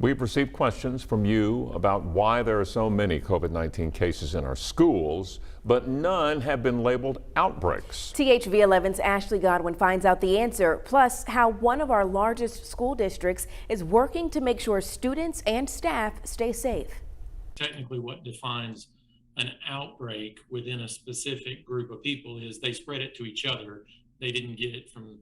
We've received questions from you about why there are so many COVID-19 cases in our schools, but none have been labeled outbreaks. THV 11's Ashley Godwin finds out the answer, plus how one of our largest school districts is working to make sure students and staff stay safe. Technically, what defines an outbreak within a specific group of people is they spread it to each other. They didn't get it from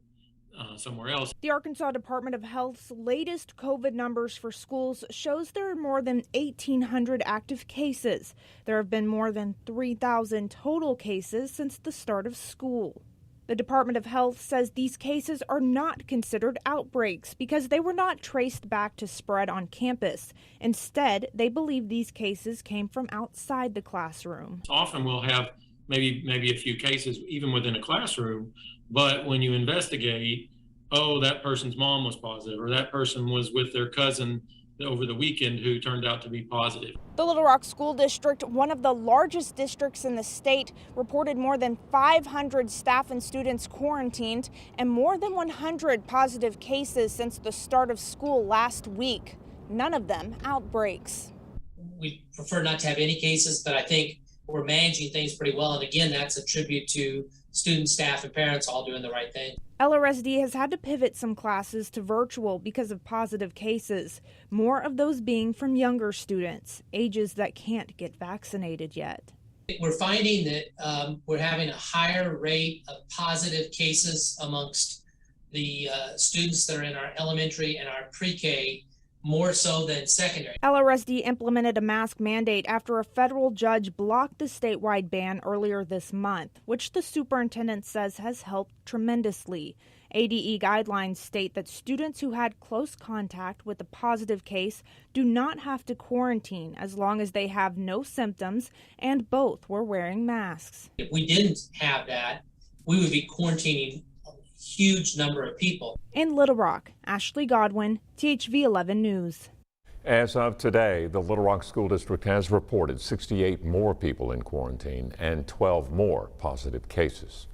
somewhere else. The Arkansas Department of Health's latest COVID numbers for schools shows there are more than 1,800 active cases. There have been more than 3,000 total cases since the start of school. The Department of Health says these cases are not considered outbreaks because they were not traced back to spread on campus. Instead, they believe these cases came from outside the classroom. Often we'll have maybe a few cases even within a classroom, but when you investigate, oh, that person's mom was positive, or that person was with their cousin over the weekend who turned out to be positive. The Little Rock School District, one of the largest districts in the state, reported more than 500 staff and students quarantined and more than 100 positive cases since the start of school last week. None of them outbreaks. We prefer not to have any cases, but I think we're managing things pretty well. And again, that's a tribute to students, staff, and parents all doing the right thing. LRSD has had to pivot some classes to virtual because of positive cases, more of those being from younger students, ages that can't get vaccinated yet. We're finding that we're having a higher rate of positive cases amongst the students that are in our elementary and our pre-K, more so than secondary. LRSD implemented a mask mandate after a federal judge blocked the statewide ban earlier this month, which the superintendent says has helped tremendously. ADE guidelines state that students who had close contact with a positive case do not have to quarantine as long as they have no symptoms and both were wearing masks. If we didn't have that, we would be quarantining huge number of people. In Little Rock, Ashley Godwin, THV 11 News. As of today, the Little Rock School District has reported 68 more people in quarantine and 12 more positive cases.